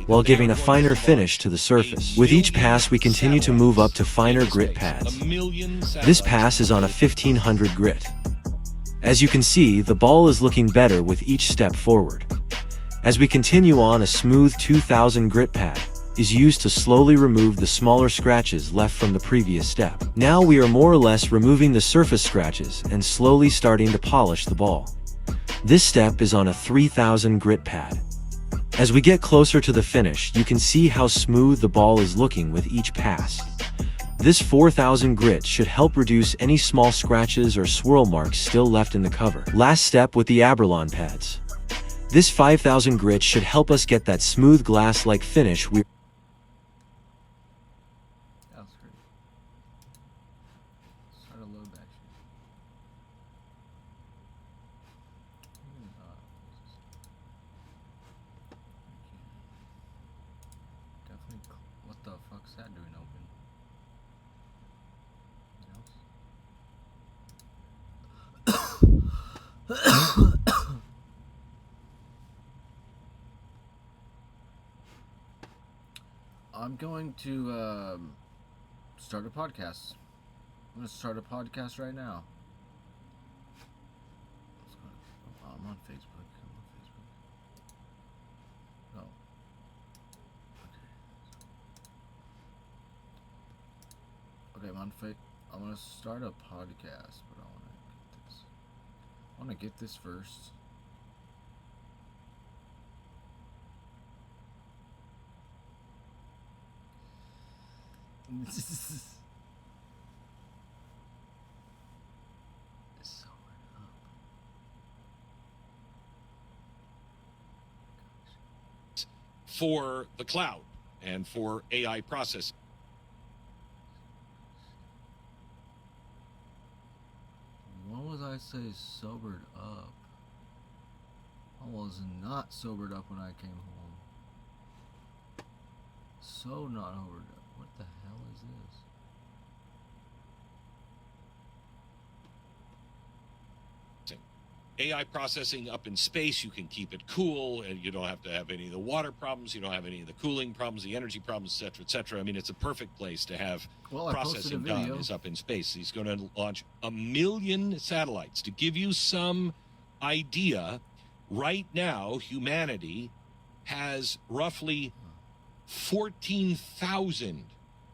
while giving a finer finish to the surface. With each pass, we continue to move up to finer grit pads. This pass is on a 1500 grit. As you can see, the ball is looking better with each step forward. As we continue on, a smooth 2000 grit pad is used to slowly remove the smaller scratches left from the previous step. Now we are more or less removing the surface scratches and slowly starting to polish the ball. This step is on a 3000 grit pad. As we get closer to the finish, you can see how smooth the ball is looking with each pass. This 4000 grit should help reduce any small scratches or swirl marks still left in the cover. Last step with the Abralon pads. This 5000 grit should help us get that smooth glass-like finish we What the fuck's that doing open? I'm going to start a podcast. I'm going to start a podcast right now. I'm on Facebook. Oh. Okay, I'm gonna start a podcast, but I wanna get this first. For the cloud and for AI processing. What was I say? Sobered up. I was not sobered up when I came home. So not sobered up. What the hell is this? AI processing up in space, you can keep it cool, and you don't have to have any of the water problems, you don't have any of the cooling problems, the energy problems, etc., etc. I mean, it's a perfect place to have processing done is up in space. He's going to launch 1 million satellites. To give you some idea, right now, humanity has roughly 14,000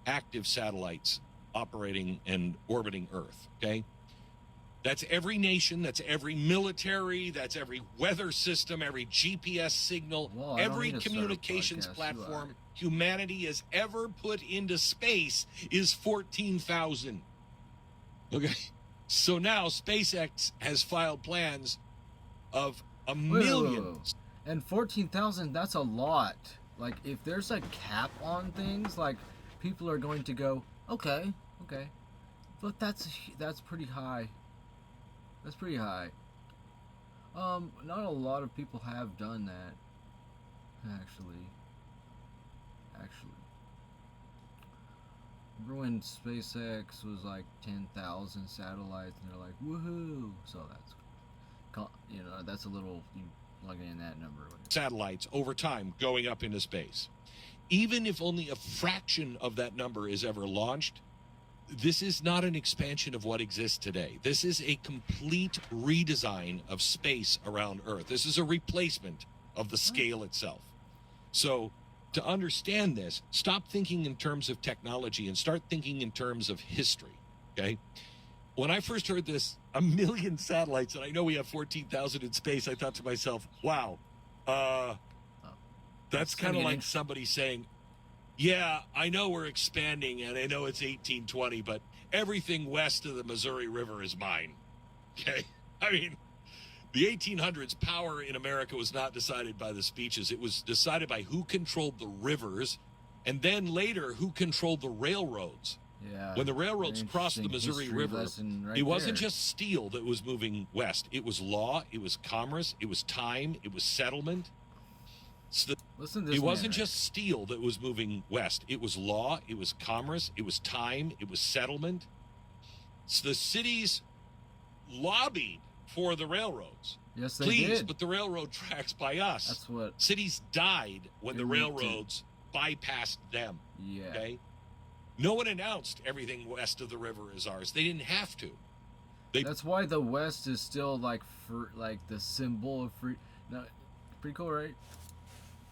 active satellites operating and orbiting Earth, okay? That's every nation, that's every military, that's every weather system, every GPS signal, every communications platform humanity has ever put into space is 14,000. Okay, so now SpaceX has filed plans of 1 million. And 14,000, that's a lot. Like, if there's a cap on things, like, people are going to go, okay, but that's pretty high. That's pretty high. Not a lot of people have done that. Actually. Remember when SpaceX was like 10,000 satellites, and they're like, woohoo! So that's, that's a little, you plug in that number. Satellites over time going up into space. Even if only a fraction of that number is ever launched, this is not an expansion of what exists today. This is a complete redesign of space around Earth. This is a replacement of the scale itself. So to understand this, stop thinking in terms of technology and start thinking in terms of history, okay? When I first heard this, 1 million satellites, and I know we have 14,000 in space, I thought to myself, wow, that's kind of like somebody saying, yeah, I know we're expanding, and I know it's 1820, but everything west of the Missouri River is mine. Okay? I mean, the 1800s, power in America was not decided by the speeches. It was decided by who controlled the rivers, and then later, who controlled the railroads. Yeah. When the railroads crossed the Missouri River, it wasn't just steel that was moving west. It was law, it was commerce, it was time, it was settlement. So it wasn't just steel that was moving west. It was law, it was commerce, it was time, it was settlement. So the cities lobbied for the railroads. Yes, they Please did. put the railroad tracks by us. That's what. Cities died when They the moved to- railroads bypassed them. Yeah. Okay? No one announced everything west of the river is ours. They didn't have to. That's why the West is still like the symbol of free. No, pretty cool, right?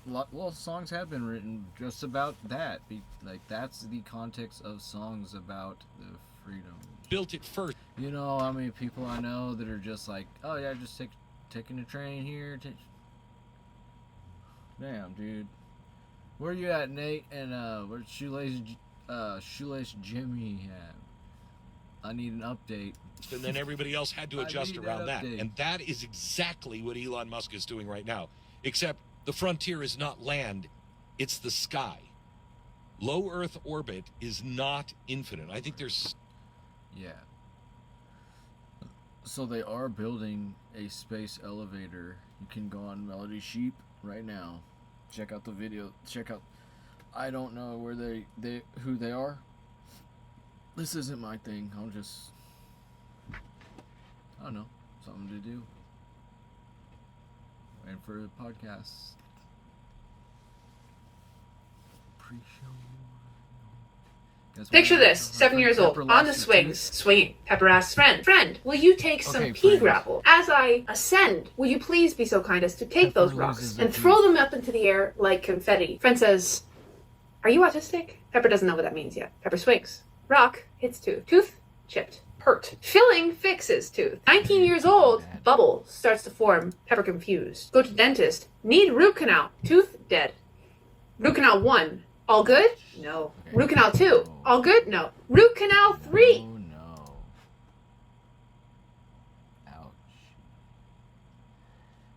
Well, songs have been written just about that. Like that's the context of songs about the freedom. Built it first. You know how many people I know that are just like, oh yeah, just taking a train here. Damn, dude. Where you at, Nate? And where's Shoelace Jimmy at? I need an update. And then everybody else had to adjust around that. And that is exactly what Elon Musk is doing right now. Except the frontier is not land, it's the sky. Low Earth orbit is not infinite. I think there's... Yeah. So they are building a space elevator. You can go on Melody Sheep right now. Check out the video. Check out... I don't know where who they are. This isn't my thing. I'll just... I don't know. Something to do. Waiting for the podcast. Picture this, 7 years old, on the swings, swinging. Pepper asks friend, will you take some pea gravel? As I ascend, will you please be so kind as to take those rocks and throw them up into the air like confetti? Friend says, are you autistic? Pepper doesn't know what that means yet. Pepper swings. Rock hits tooth. Tooth chipped. Hurt. Filling fixes tooth. 19 years old, bubble starts to form. Pepper confused. Go to dentist. Need root canal. Tooth dead. Root canal 1. All good? No. Root canal 2. All good? No. Root canal 3. Oh no. Ouch.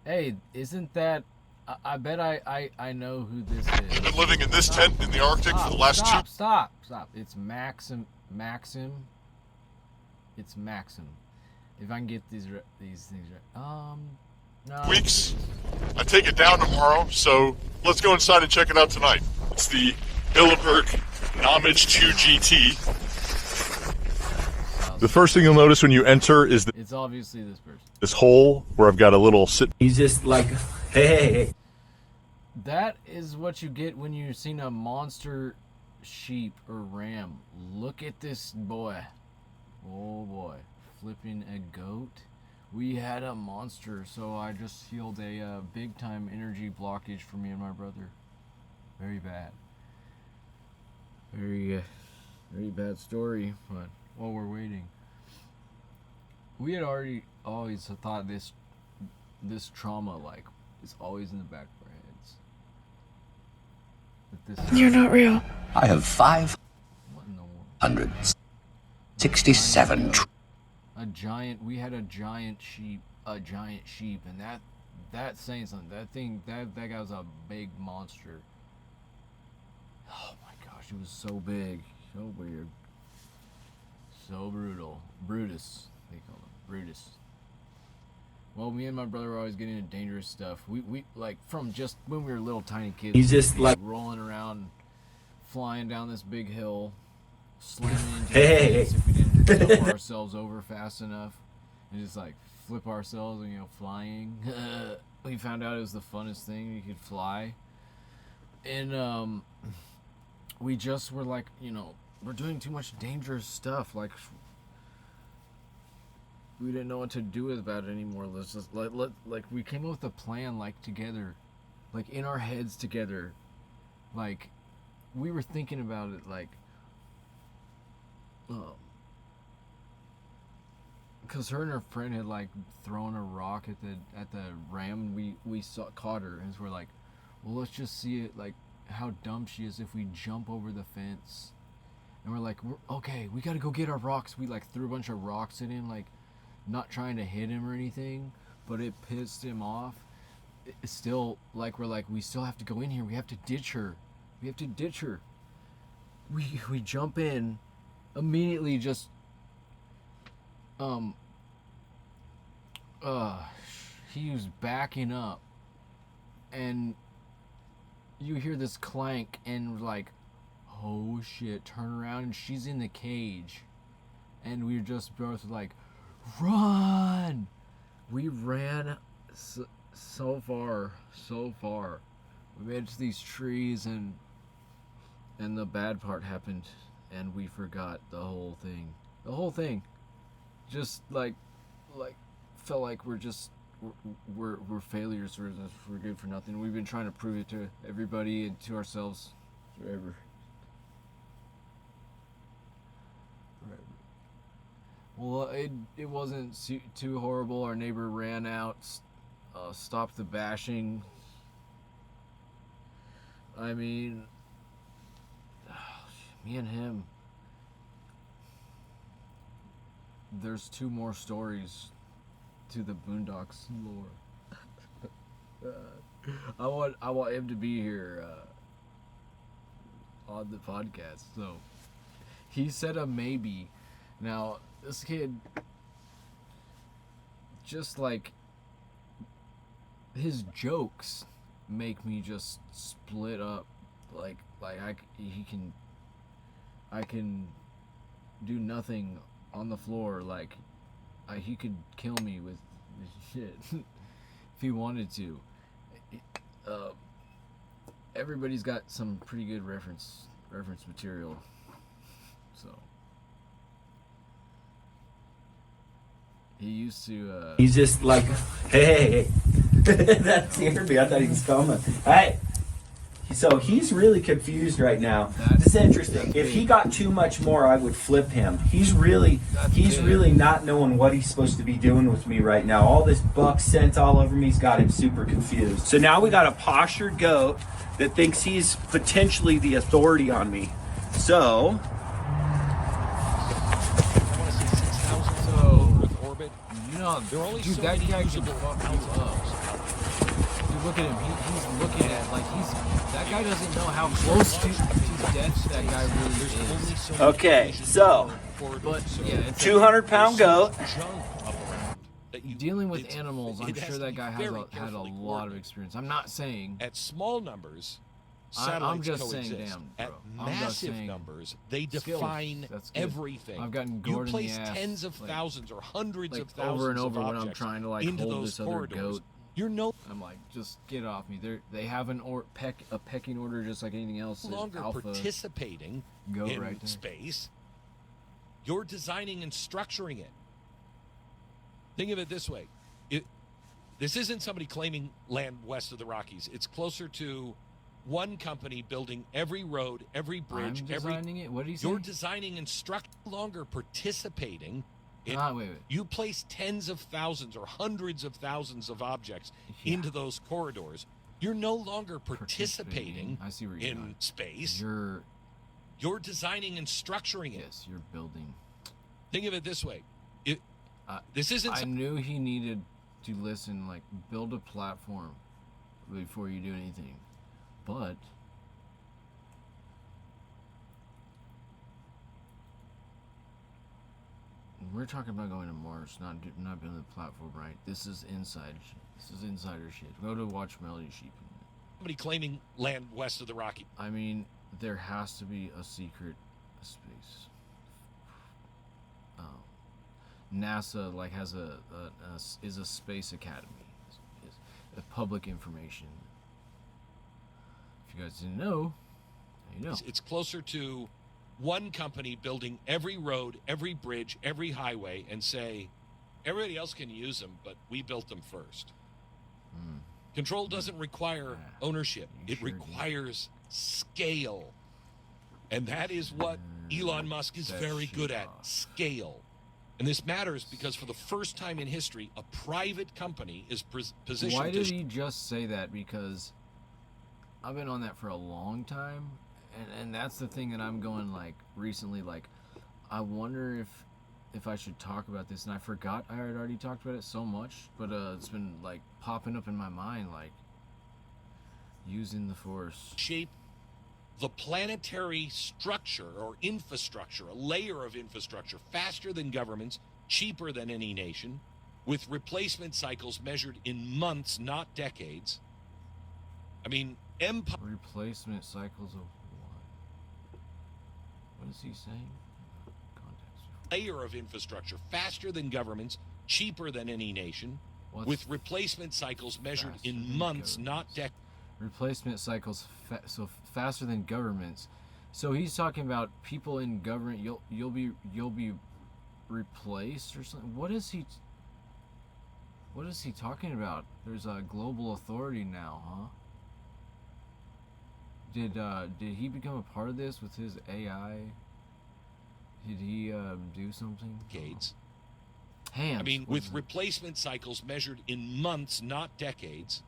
Hey, isn't that... I bet I know who this is. I've been living in this tent in the Arctic for the last Stop. It's Maxim. It's Maxim. If I can get these things right. No. weeks. I take it down tomorrow, so let's go inside and check it out tonight. It's the Bilderberg Nomage 2 GT. The first thing you'll notice when you enter is It's obviously this person. this hole where I've got a little sit. He's just like, hey. That is what you get when you've seen a monster sheep or ram. Look at this boy. Oh boy. Flipping a goat. We had a monster, so I just healed a big time energy blockage for me and my brother. Very bad. Very bad story, but while we're waiting. We had already always thought this trauma is always in the back of our heads. But this You're not real. I have what in the world? 567. We had a giant sheep, and that's saying something. That guy was a big monster. Oh my gosh, it was so big, so weird, so brutal. Brutus, they call him Brutus. Well, me and my brother were always getting into dangerous stuff. We like from just when we were little tiny kids. He's just like rolling around, flying down this big hill, slamming into Hey. the fence if we didn't flip ourselves over fast enough, and just like flip ourselves and flying. We found out it was the funnest thing. You could fly, and we just were like, we're doing too much dangerous stuff. Like we didn't know what to do about it anymore. Let's just like we came up with a plan together, in our heads together, we were thinking about it because her and her friend had thrown a rock at the ram. We caught her, and so we're like, well, let's just see it how dumb she is if we jump over the fence. And we're like, okay, we gotta go get our rocks. We threw a bunch of rocks at him, not trying to hit him or anything, but it pissed him off. It's still we still have to go in here. We have to ditch her. We jump in immediately. Just he was backing up, and you hear this clank, and oh shit, turn around, and she's in the cage, and we just both run. We ran so far. We made it to these trees, and the bad part happened, and we forgot the whole thing. The whole thing. Just like felt like we're failures. We're good for nothing. We've been trying to prove it to everybody and to ourselves forever. Well, it wasn't too horrible. Our neighbor ran out, stopped the bashing. I mean, me and him. There's 2 more stories to the Boondocks lore. I want him to be here on the podcast. So he said a maybe. Now this kid, just like his jokes, make me just split up. Like I can do nothing on the floor. Like he could kill me with shit if he wanted to. Everybody's got some pretty good reference material. So he used to. He's just like, hey. That scared me. I thought he was coming. Hey. So he's really confused right now. This is interesting. If he got too much more, I would flip him. He's really not knowing what he's supposed to be doing with me right now. All this buck scent all over me's got him super confused. So now we got a postured goat that thinks he's potentially the authority on me. So Dude, that guy can fuck you up. Dude, look at him. He's looking at that guy doesn't know how close to death that guy really is. okay, so But yeah, it's 200-pound goat. dealing with animals. I'm sure that guy had a lot of experience. I'm not saying at small numbers. I'm just coexist. saying, damn, bro. At massive numbers, they define everything. I've gotten you gored place in the ass, tens of thousands or hundreds of thousands over and over of when I'm trying to into hold those this other corridors. goat. I'm like, just get off me. They have a pecking order just like anything else. No longer alpha, participating goat in right there. space. You're designing and structuring it. Think of it this way. This isn't somebody claiming land west of the Rockies. It's closer to one company building every road, every bridge, I'm designing it. What did he say? You're designing and no longer participating. Wait. You place tens of thousands or hundreds of thousands of objects into those corridors. You're no longer participating I see where you're in going. space. You're designing and structuring it. Yes, you're building. Think of it this way. This isn't. I knew he needed to listen. Like, build a platform before you do anything. But we're talking about going to Mars, not building a platform, right? This is insider shit. Go to watch Melody Sheep. Somebody claiming land west of the Rockies. I mean, there has to be a secret space. NASA is a space academy. Is a public information. If you guys didn't know, now you know. It's closer to one company building every road, every bridge, every highway, and say, everybody else can use them, but we built them first. Control doesn't require ownership. It requires scale. And that is what Elon Musk is very good at, scale. And this matters because for the first time in history, a private company is positioned. Why did he just say that? Because I've been on that for a long time, and that's the thing that I'm going, like, recently, like, I wonder if I should talk about this, and I forgot I had already talked about it so much, but it's been, like, popping up in my mind, like, using the Force. Shape the planetary structure or infrastructure, a layer of infrastructure, faster than governments, cheaper than any nation, with replacement cycles measured in months, not decades. I mean, empire. Replacement cycles of what? What is he saying? Context. Layer of infrastructure, faster than governments, cheaper than any nation, with replacement cycles measured in months, not decades. Replacement cycles so faster than governments. So he's talking about people in government. You'll be replaced or something. What is he talking about? There's a global authority now, huh? Did he become a part of this with his AI? Did he do something? Decades. Hands. I mean, with replacement cycles measured in months, not decades.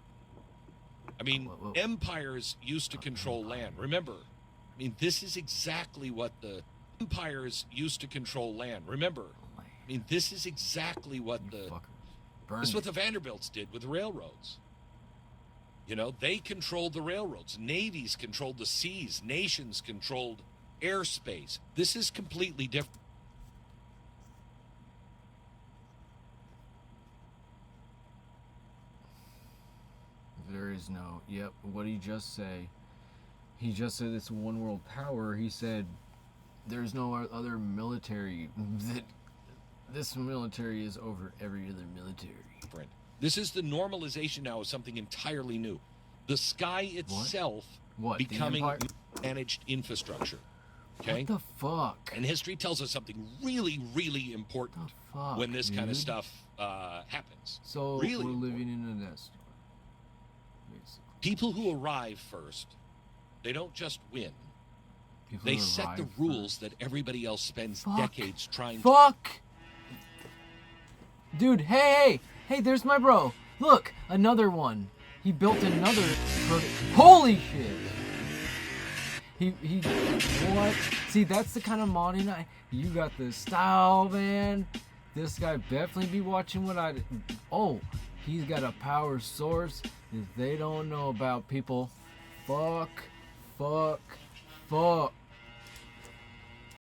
I mean, empires used to control land. Remember, I mean, this is exactly what the empires used to control land. Remember, I mean, this is exactly what this is what the Vanderbilts did with the railroads. You know, they controlled the railroads. Navies controlled the seas. Nations controlled airspace. This is completely different. There is no. Yep. What did he just say? He just said it's one world power. He said there's no other military. That this military is over every other military. This is the normalization now of something entirely new. The sky itself becoming managed infrastructure. Okay? What the fuck? And history tells us something really, really important when this kind of stuff happens. So really we're living in a nest. People who arrive first, they don't just win. They set the rules that everybody else spends decades trying to... Dude, hey, there's my bro. Look, another one. He built another... Holy shit! He what? See, that's the kind of modding you got the style, man. This guy definitely be watching what I... Oh, he's got a power source that they don't know about, people. Fuck.